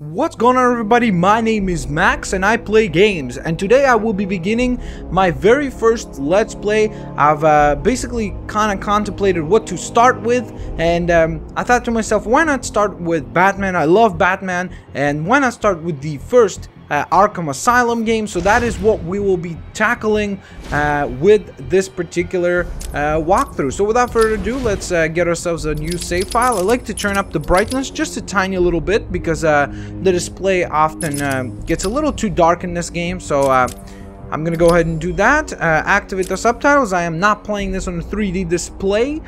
What's going on, everybody? My name is Max and I play games, and today I will be beginning my very first Let's Play. I've basically kind of contemplated what to start with, and I thought to myself, why not start with Batman? I love Batman, and why not start with the first Arkham Asylum game? So that is what we will be tackling with this particular walkthrough. So without further ado, let's get ourselves a new save file. I like to turn up the brightness just a tiny little bit because the display often gets a little too dark in this game. So I'm gonna go ahead and do that. Activate the subtitles. I am not playing this on a 3D display,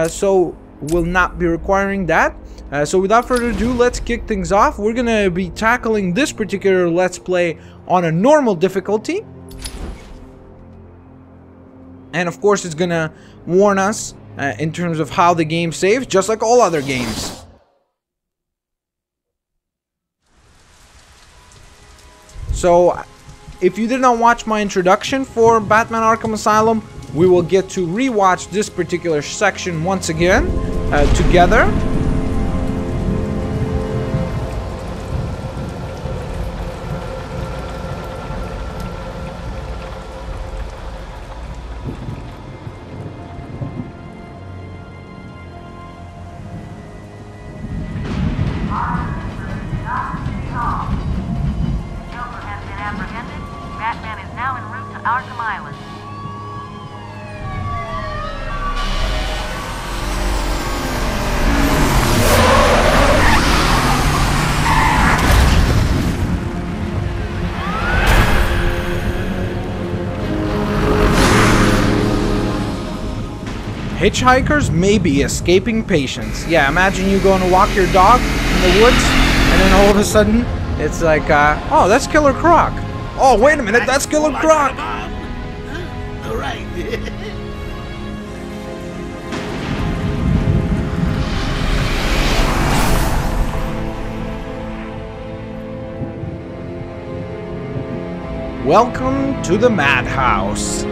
so will not be requiring that. So without further ado, let's kick things off. We're gonna be tackling this particular Let's Play on a normal difficulty, and of course it's gonna warn us in terms of how the game saves, just like all other games. So if you did not watch my introduction for Batman Arkham Asylum, we will get to rewatch this particular section once again together. Batman is now en route to Arkham Island. Hitchhikers may be escaping patience. Yeah, imagine you going to walk your dog in the woods, and then all of a sudden, it's like, oh, that's Killer Croc. Oh, wait a minute, that's Killer Croc! All right. Welcome to the Madhouse.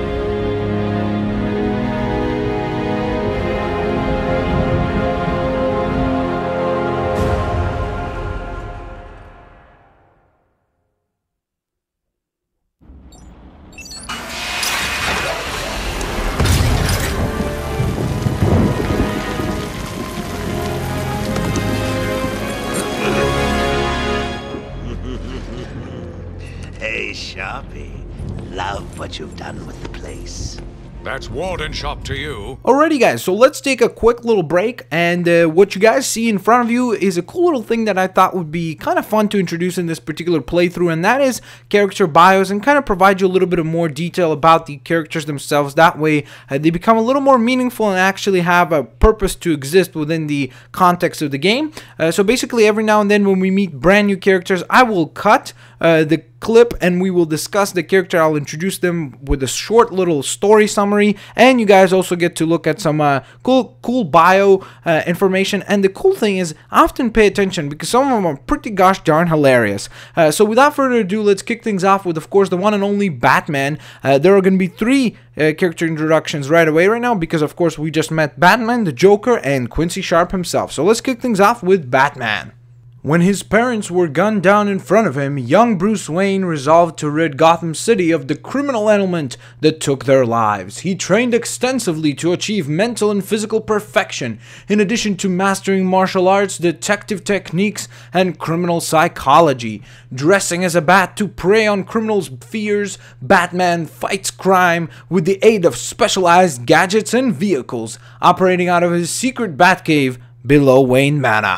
Hey, Sharpie. Love what you've done with the place. That's Warden Shop to you. Alrighty guys, so let's take a quick little break, and what you guys see in front of you is a cool little thing that I thought would be kind of fun to introduce in this particular playthrough, and that is character bios, and kind of provide you a little bit of more detail about the characters themselves. That way they become a little more meaningful and actually have a purpose to exist within the context of the game. So basically every now and then when we meet brand new characters, I will cut the clip and we will discuss the character. I'll introduce them with a short little story summary, and you guys also get to look at some cool bio information. And the cool thing is, I often pay attention because some of them are pretty gosh darn hilarious. So without further ado, let's kick things off with, of course, the one and only Batman. There are going to be three character introductions right away right now because, of course, we just met Batman, the Joker, and Quincy Sharpe himself. So let's kick things off with Batman. When his parents were gunned down in front of him, young Bruce Wayne resolved to rid Gotham City of the criminal element that took their lives. He trained extensively to achieve mental and physical perfection, in addition to mastering martial arts, detective techniques, and criminal psychology. Dressing as a bat to prey on criminals' fears, Batman fights crime with the aid of specialized gadgets and vehicles, operating out of his secret Batcave below Wayne Manor.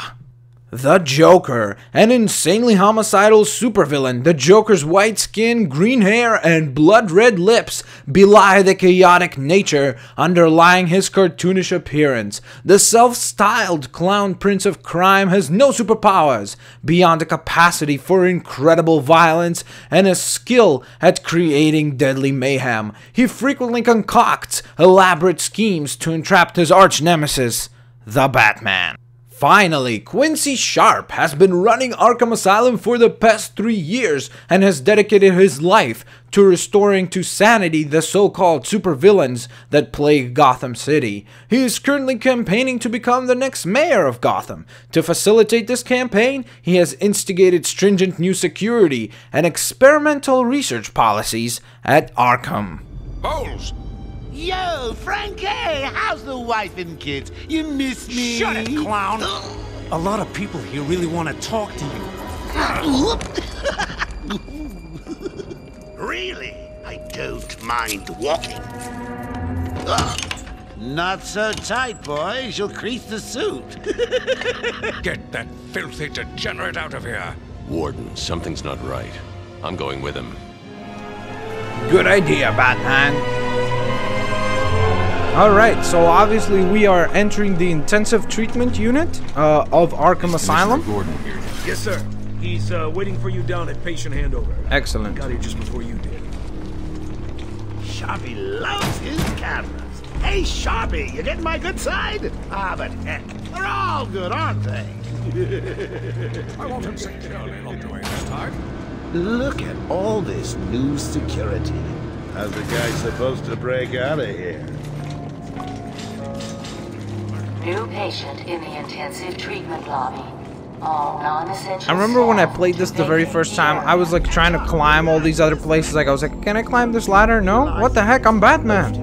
The Joker, an insanely homicidal supervillain. The Joker's white skin, green hair, and blood-red lips belie the chaotic nature underlying his cartoonish appearance. The self-styled clown prince of crime has no superpowers beyond a capacity for incredible violence and a skill at creating deadly mayhem. He frequently concocts elaborate schemes to entrap his arch-nemesis, the Batman. Finally, Quincy Sharpe has been running Arkham Asylum for the past 3 years and has dedicated his life to restoring to sanity the so-called supervillains that plague Gotham City. He is currently campaigning to become the next mayor of Gotham. To facilitate this campaign, he has instigated stringent new security and experimental research policies at Arkham. Bowles! Yo, Frankie, how's the wife and kids? You miss me? Shut it, clown! A lot of people here really want to talk to you. Really? I don't mind walking. Not so tight, boys. You'll crease the suit. Get that filthy degenerate out of here! Warden, something's not right. I'm going with him. Good idea, Batman. Alright, so obviously we are entering the intensive treatment unit of Arkham Asylum. Gordon here. Yes, sir. He's waiting for you down at patient handover. Excellent. Got here just before you did. Sharpie loves his cameras. Hey, Sharpie, you getting my good side? Ah, but heck, they're all good, aren't they? I want him securely not doing this time. Look at all this new security. How's the guy supposed to break out of here? New patient in the intensive treatment lobby. All non-essential. I remember when I played this the very first time, I was like trying to climb all these other places. Like I was like, can I climb this ladder? No? What the heck? I'm Batman.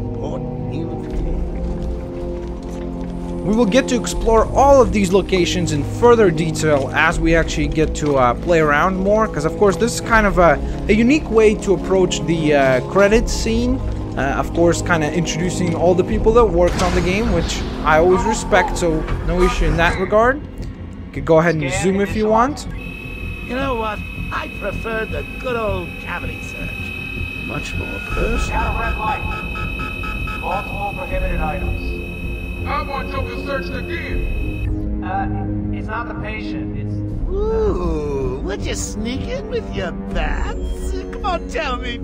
We will get to explore all of these locations in further detail as we actually get to play around more. Because of course this is kind of a unique way to approach the credits scene. Of course, kind of introducing all the people that worked on the game, which I always respect, so no issue in that regard. You could go ahead and zoom if you want. You know what? I prefer the good old cavity search. Much more personal. Got a red light. Multiple prohibited items. I want you to search the game. It's not the patient. It's Ooh, would you sneak in with your bats? Come on, tell me.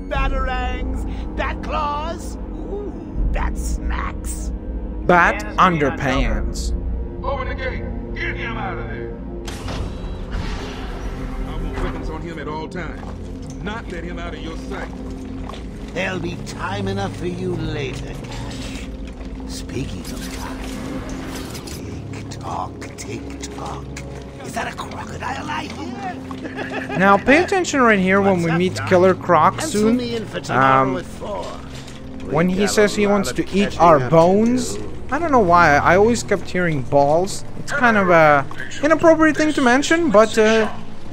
Batarangs, bat claws, ooh, bat smacks. Bat underpants. Open the gate. Get him out of there. I want weapons on him at all times. Do not let him out of your sight. There'll be time enough for you later, Cash. Speaking of time, tick-tock. Is that a crocodile I hear? Now pay attention right here when we meet Killer Croc soon. When he says he wants to eat our bones, I don't know why, I always kept hearing balls. It's kind of a inappropriate thing to mention, but it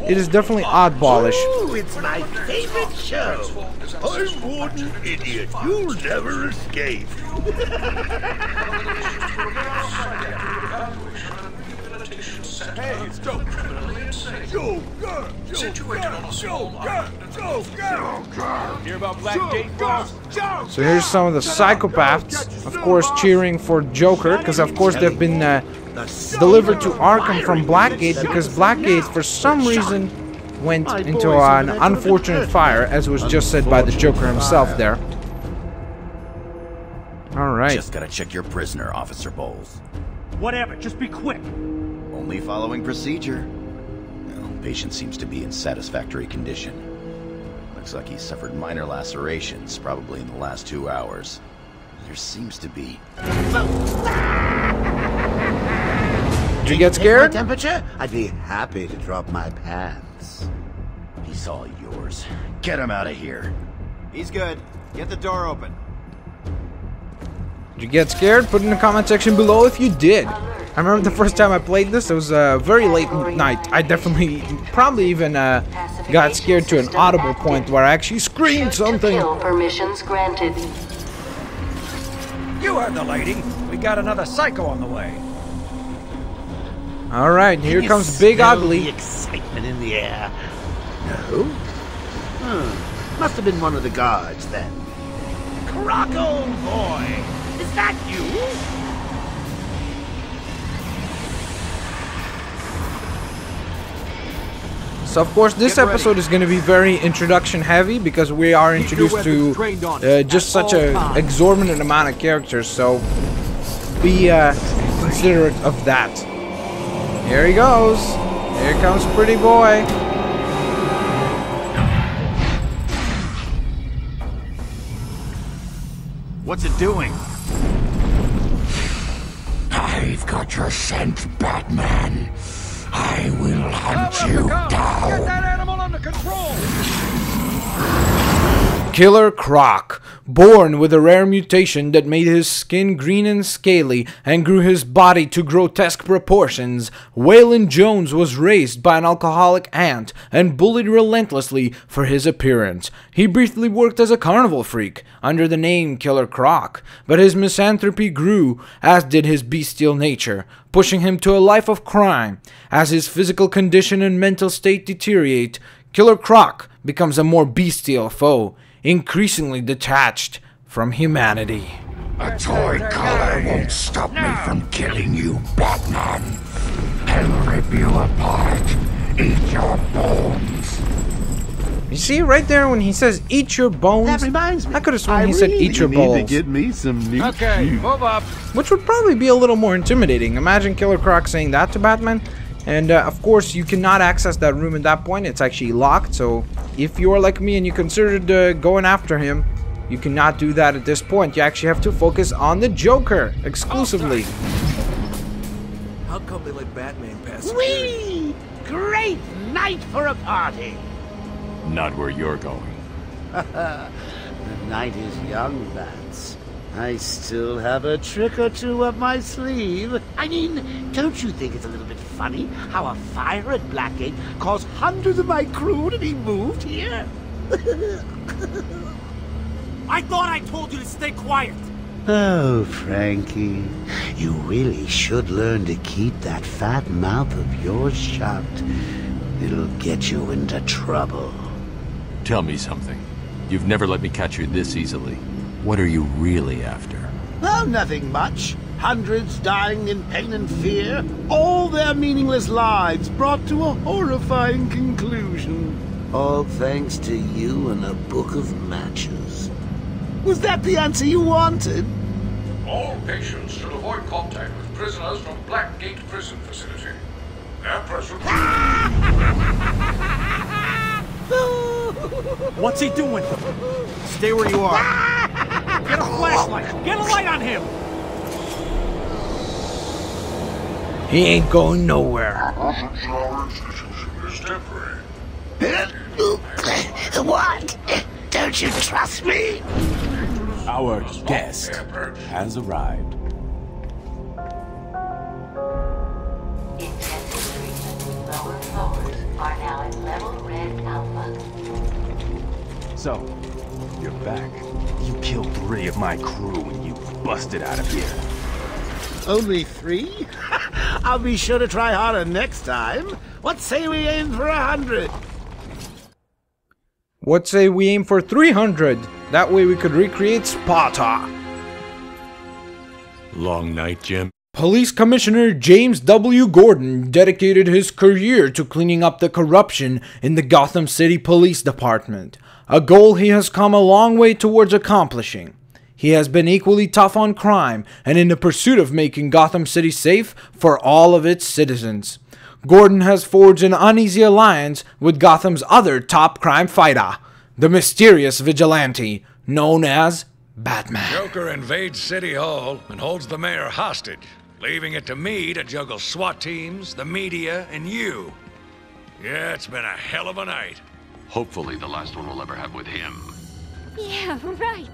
is definitely oddballish. Ooh, it's my favorite show. I'm Warden Idiot. You'll never escape. Hey, it's Joker. Hear about Black Gate, boss? So here's some of the psychopaths, of course, cheering for Joker, because of course they've been delivered to Arkham from Blackgate, because Blackgate for some reason went into an unfortunate fire, as was just said by the Joker himself there. Alright. Just gotta check your prisoner, Officer Bowles. Whatever, just be quick. Only following procedure. Well, patient seems to be in satisfactory condition. Looks like he suffered minor lacerations, probably in the last 2 hours. There seems to be... Did you get scared? Temperature? I'd be happy to drop my pants. He's all yours. Get him out of here. He's good. Get the door open. Did you get scared? Put in the comment section below if you did. I remember the first time I played this, it was very late night. I definitely, probably even got scared to an audible point where I actually screamed something. Permissions granted. You heard the lady. We got another psycho on the way. Alright, here comes Big The Ugly. excitement in the air. No? Must have been one of the guards then. Croc, old boy! Is that you? So of course this episode is going to be very introduction heavy because we are introduced to just such a exorbitant amount of characters. So be considerate of that. Here he goes. Here comes pretty boy. What's it doing? I've got your scent, Batman. I will hunt you down. Get that animal under control! Killer Croc, born with a rare mutation that made his skin green and scaly and grew his body to grotesque proportions, Waylon Jones was raised by an alcoholic aunt and bullied relentlessly for his appearance. He briefly worked as a carnival freak under the name Killer Croc, but his misanthropy grew, as did his bestial nature, pushing him to a life of crime. As his physical condition and mental state deteriorate, Killer Croc becomes a more bestial foe, increasingly detached from humanity. A toy collar won't stop me from killing you, Batman. I'll rip you apart, eat your bones. You see right there when he says "eat your bones"? That reminds me. I could have sworn he said "eat your balls." Need to get me some new shoes. Move up. Which would probably be a little more intimidating. Imagine Killer Croc saying that to Batman. And of course, you cannot access that room at that point. It's actually locked. So if you are like me and you considered going after him, you cannot do that at this point. You actually have to focus on the Joker exclusively. How come they let Batman pass? Whee! Great night for a party. Not where you're going. The night is young, Bats. I still have a trick or two up my sleeve. I mean, don't you think it's a little bit funny how a fire at Blackgate caused hundreds of my crew to be moved here? I thought I told you to stay quiet. Oh, Frankie, you really should learn to keep that fat mouth of yours shut. It'll get you into trouble. Tell me something. You've never let me catch you this easily. What are you really after? Oh, nothing much. Hundreds dying in pain and fear. All their meaningless lives brought to a horrifying conclusion. All thanks to you and a book of matches. Was that the answer you wanted? All patients should avoid contact with prisoners from Blackgate Prison Facility. Their presence... What's he doing? Stay where you are. Get a flashlight. Get a light on him. He ain't going nowhere. is temporary. What? Don't you trust me? Our guest has arrived. Intensive treatment with lower floors are now at level red alpha. So, you're back. You killed 3 of my crew when you busted out of here. Only 3? I'll be sure to try harder next time. What say we aim for 100? What say we aim for 300? That way we could recreate Sparta. Long night, Jim. Police Commissioner James W. Gordon dedicated his career to cleaning up the corruption in the Gotham City Police Department, a goal he has come a long way towards accomplishing. He has been equally tough on crime and in the pursuit of making Gotham City safe for all of its citizens. Gordon has forged an uneasy alliance with Gotham's other top crime fighter, the mysterious vigilante known as Batman. Joker invades City Hall and holds the mayor hostage, leaving it to me to juggle SWAT teams, the media, and you. Yeah, it's been a hell of a night. Hopefully the last one we'll ever have with him. Yeah, right.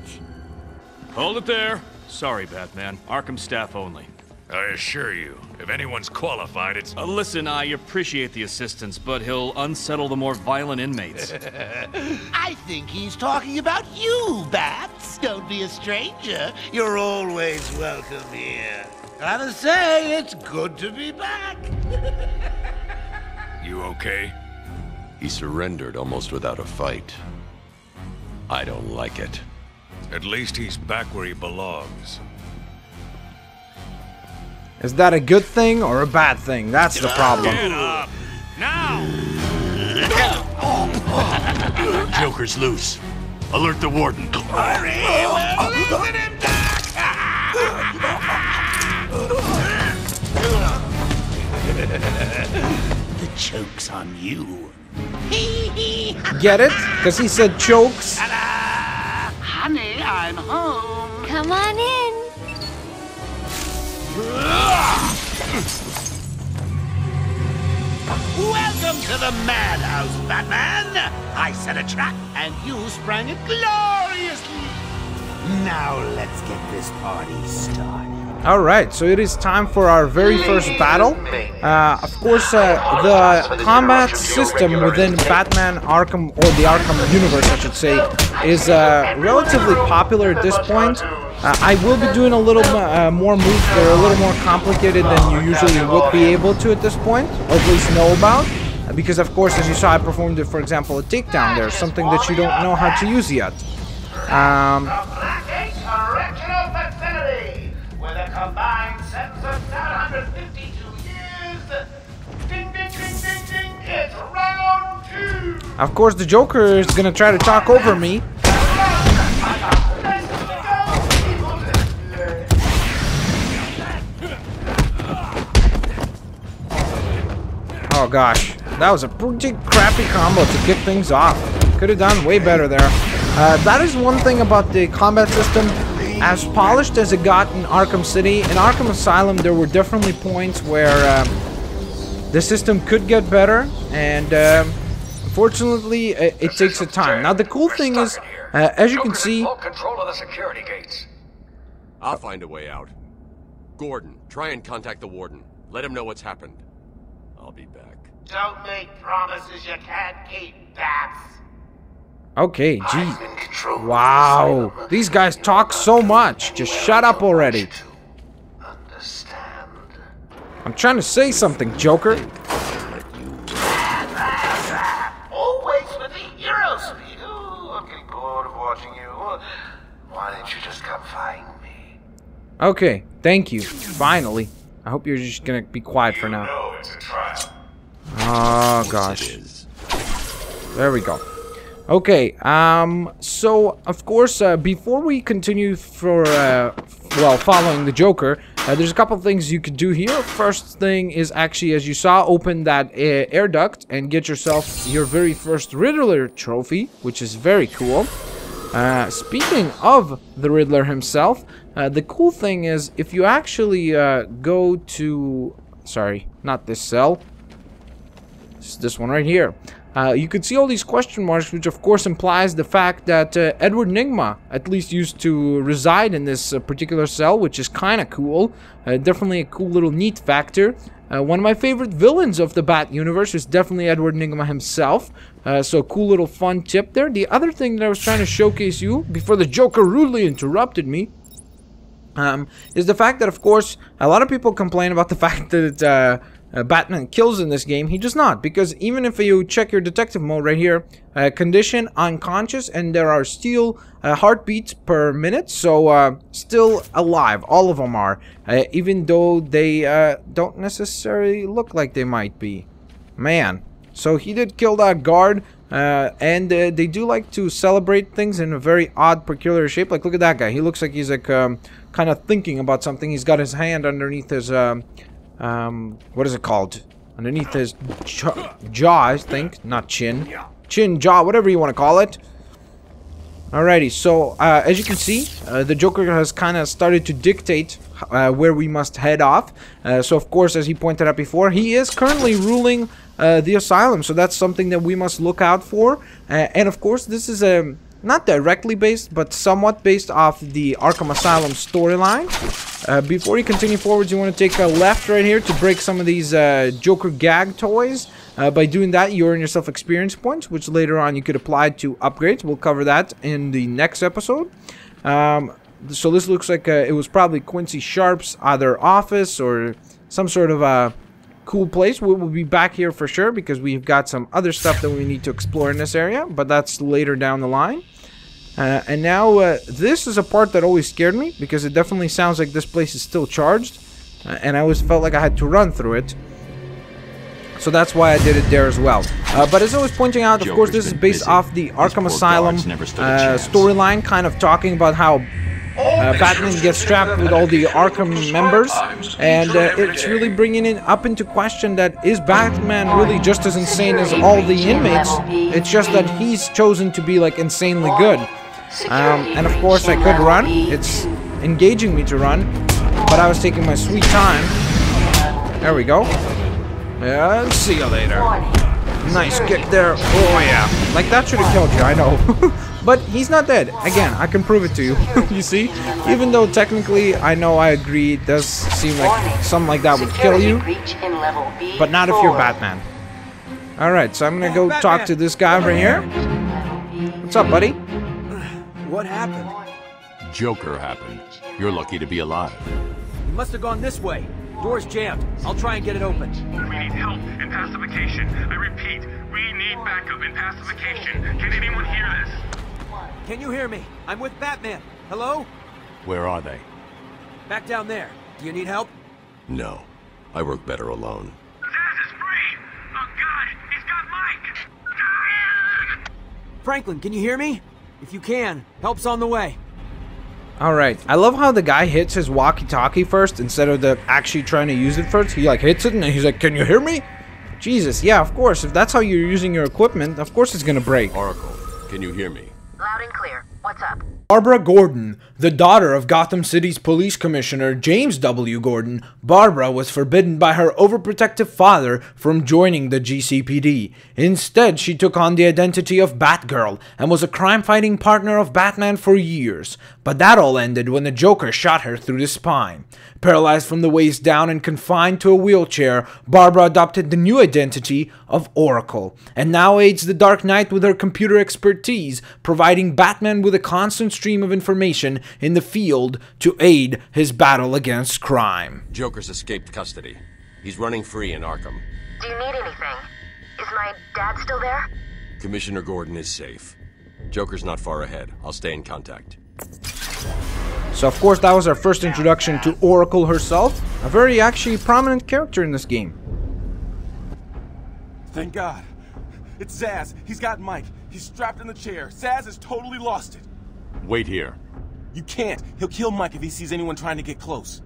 Hold it there. Sorry, Batman. Arkham staff only. I assure you, if anyone's qualified, it's... Listen, I appreciate the assistance, but he'll unsettle the more violent inmates. I think he's talking about you, Bats. Don't be a stranger. You're always welcome here. Gotta say, it's good to be back. You okay? He surrendered almost without a fight. I don't like it. At least he's back where he belongs. Is that a good thing or a bad thing? That's the problem. Get up! Now! Joker's loose. Alert the warden. Hurry, we're losing him back! The joke's on you. Get it? Because he said chokes. Ta-da! Honey, I'm home. Come on in. Welcome to the Madhouse, Batman! I set a trap, and you sprang it gloriously! Now let's get this party started. Alright, so it is time for our very first battle. Of course, the combat system within Batman Arkham, or the Arkham universe, I should say, is relatively popular at this point. I will be doing a little more moves that are a little more complicated than you usually would be able to at this point, or at least know about. Because, of course, as you saw, I performed, for example, a takedown there, something that you don't know how to use yet. With a combined sentence of 752 years. Ding, ding, ding, ding, ding. It's round 2. Of course, the Joker is gonna try to talk over me. Oh gosh, that was a pretty crappy combo to kick things off. Could have done way better there. That is one thing about the combat system. As polished as it got in Arkham City, in Arkham Asylum there were definitely points where the system could get better, and unfortunately it takes a time. Now the cool thing is, as you can see, control of the security gates. I'll find a way out. Gordon, try and contact the warden. Let him know what's happened. I'll be back. Don't make promises you can't keep, Bats. okay, gee. Wow, these guys talk so much. Just shut up already. I'm trying to say something, Joker. Always with the hero speed. Ooh, I'm getting bored of watching you. Why didn't you just come find me? Okay, thank you. Finally. I hope you're just gonna be quiet for now. No, it's a trial. Oh gosh. There we go. Okay, so of course, before we continue for, well, following the Joker, there's a couple things you could do here. First thing is actually, as you saw, open that air duct and get yourself your very first Riddler trophy, which is very cool. Speaking of the Riddler himself, the cool thing is, if you actually go to, sorry, not this cell, it's this one right here. You could see all these question marks, which of course implies the fact that Edward Nygma at least used to reside in this particular cell, which is kind of cool. Definitely a cool little neat factor. One of my favorite villains of the Bat universe is definitely Edward Nygma himself. So a cool little fun tip there. The other thing that I was trying to showcase you before the Joker rudely interrupted me is the fact that, of course, a lot of people complain about the fact that Batman kills in this game. He does not, because even if you check your detective mode right here, condition unconscious, and there are still heartbeats per minute, so still alive. All of them are, even though they don't necessarily look like they might be. Man, so he did kill that guard, and they do like to celebrate things in a very odd, peculiar shape. Like, look at that guy. He looks like he's like kind of thinking about something. He's got his hand underneath his what is it called? Underneath his jaw, I think. Not chin. Chin, jaw, whatever you want to call it. Alrighty, so as you can see, the Joker has kind of started to dictate where we must head off. So of course, as he pointed out before, he is currently ruling the asylum. So that's something that we must look out for. And of course, this is not directly based, but somewhat based off the Arkham Asylum storyline. Before you continue forwards, you want to take a left right here to break some of these Joker gag toys. By doing that, you earn yourself experience points, which later on you could apply to upgrades. We'll cover that in the next episode. So this looks like it was probably Quincy Sharpe's either office or some sort of a cool place. We will be back here for sure because we've got some other stuff that we need to explore in this area, but that's later down the line. And now this is a part that always scared me because it definitely sounds like this place is still charged, and I always felt like I had to run through it. So that's why I did it there as well. But as I was pointing out, of course, this is based off the Arkham Asylum storyline, kind of talking about how Batman gets trapped with all the Arkham members, and it's really bringing it up into question that is Batman really just as insane as all the inmates? It's just that he's chosen to be like insanely good. And of course I could run. It's engaging me to run, but I was taking my sweet time. There we go. Yeah, see you later. Nice kick there. Oh yeah. Like that should have killed you, I know. But he's not dead. Again, I can prove it to you. You see? Even though technically I know I agree, it does seem like something like that would kill you. But not if you're Batman. Alright, so I'm gonna go talk to this guy over here. What's up, buddy? What happened? Joker happened. You're lucky to be alive. You must have gone this way. Door's jammed. I'll try and get it open. We need help and pacification. I repeat, we need backup and pacification. Can anyone hear this? Can you hear me? I'm with Batman. Hello? Where are they? Back down there. Do you need help? No. I work better alone. Zaz is free! Oh god, he's got Mike! Franklin, can you hear me? If you can, help's on the way. Alright, I love how the guy hits his walkie-talkie first instead of actually trying to use it first. He like hits it and he's like, can you hear me? Jesus, yeah, of course. If that's how you're using your equipment, of course it's gonna break. Oracle, can you hear me? Loud and clear. What's up? Barbara Gordon, the daughter of Gotham City's police commissioner James W. Gordon, Barbara was forbidden by her overprotective father from joining the GCPD. Instead, she took on the identity of Batgirl and was a crime-fighting partner of Batman for years. But that all ended when the Joker shot her through the spine. Paralyzed from the waist down and confined to a wheelchair, Barbara adopted the new identity of Oracle, and now aids the Dark Knight with her computer expertise, providing Batman with a constant stream of information in the field to aid his battle against crime. Joker's escaped custody. He's running free in Arkham. Do you need anything? Is my dad still there? Commissioner Gordon is safe. Joker's not far ahead. I'll stay in contact. So of course that was our first introduction to Oracle herself, a very actually prominent character in this game. Thank God. It's Zaz. He's got Mike. He's strapped in the chair. Zaz has totally lost it. Wait here. You can't. He'll kill Mike if he sees anyone trying to get close.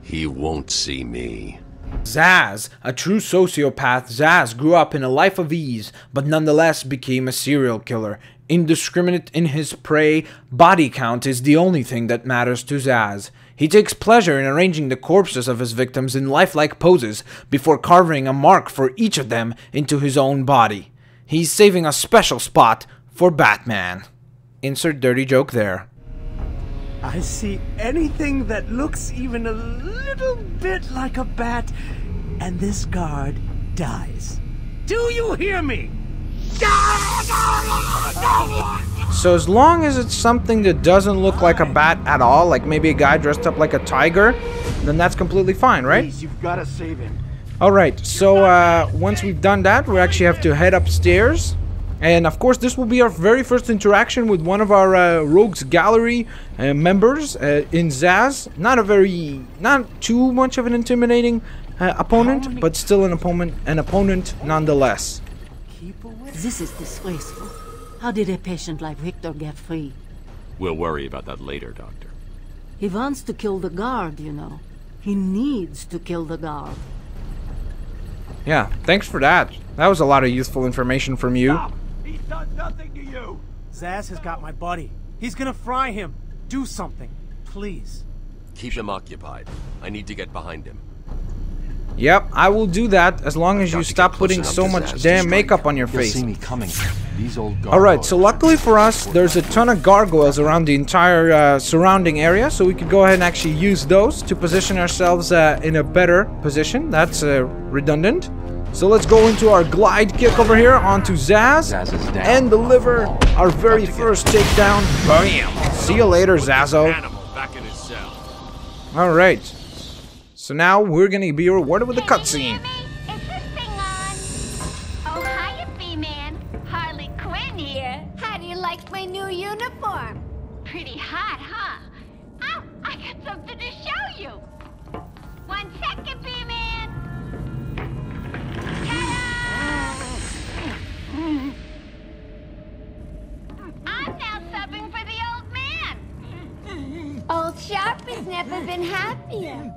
He won't see me. Zaz, a true sociopath, Zaz grew up in a life of ease, but nonetheless became a serial killer. Indiscriminate in his prey, body count is the only thing that matters to Zaz. He takes pleasure in arranging the corpses of his victims in lifelike poses before carving a mark for each of them into his own body. He's saving a special spot for Batman. Insert dirty joke there. I see anything that looks even a little bit like a bat, and this guard dies. Do you hear me? So as long as it's something that doesn't look like a bat at all, like maybe a guy dressed up like a tiger, then that's completely fine, right? Please, you've got to save him. Alright, so once we've done that, we actually have to head upstairs. And of course, this will be our very first interaction with one of our Rogues Gallery members in Zaz. Not too much of an intimidating opponent, but still an opponent nonetheless. This is disgraceful. How did a patient like Victor get free? We'll worry about that later, Doctor. He wants to kill the guard, you know. He needs to kill the guard. Yeah, thanks for that. That was a lot of useful information from you. Stop. He's done nothing to you. Zaz has got my buddy. He's gonna fry him. Do something, please. Keep him occupied. I need to get behind him. Yep, I will do that as long as you stop putting so much damn makeup on your face. Alright, so luckily for us, there's a ton of gargoyles around the entire surrounding area, so we could go ahead and actually use those to position ourselves in a better position. That's redundant. So let's go into our glide kick over here onto Zaz and deliver our very first takedown. Bam! See you later, Zazzo. Alright. So now we're gonna be rewarded with a cutscene. Oh, hiya, B-Man. Harley Quinn here. How do you like my new uniform? Pretty hot, huh? Oh, I got something to show you. 1 second, B-Man. I'm now subbing for the old man. never been happier.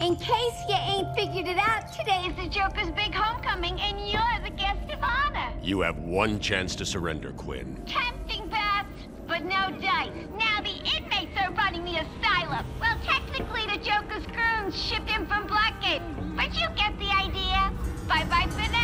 In case you ain't figured it out, today is the Joker's big homecoming, and you're the guest of honor. You have one chance to surrender, Quinn. Tempting, Beth, but no dice. Now the inmates are running the asylum. Well, technically the Joker's goons shipped in from Blackgate, but you get the idea. Bye-bye for now.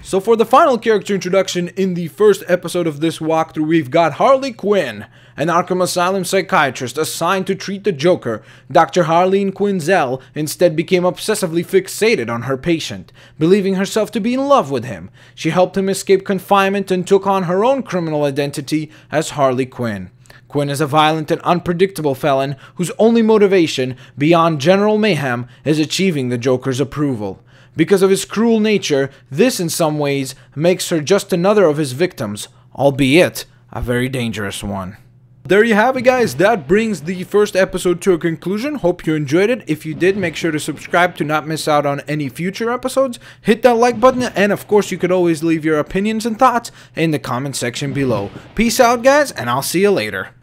So for the final character introduction in the first episode of this walkthrough, we've got Harley Quinn, an Arkham Asylum psychiatrist assigned to treat the Joker. Dr. Harleen Quinzel instead became obsessively fixated on her patient, believing herself to be in love with him. She helped him escape confinement and took on her own criminal identity as Harley Quinn. Quinn is a violent and unpredictable felon whose only motivation, beyond general mayhem, is achieving the Joker's approval. Because of his cruel nature, this in some ways makes her just another of his victims, albeit a very dangerous one. There you have it, guys. That brings the first episode to a conclusion. Hope you enjoyed it. If you did, make sure to subscribe to not miss out on any future episodes. Hit that like button, and of course you could always leave your opinions and thoughts in the comment section below. Peace out, guys, and I'll see you later.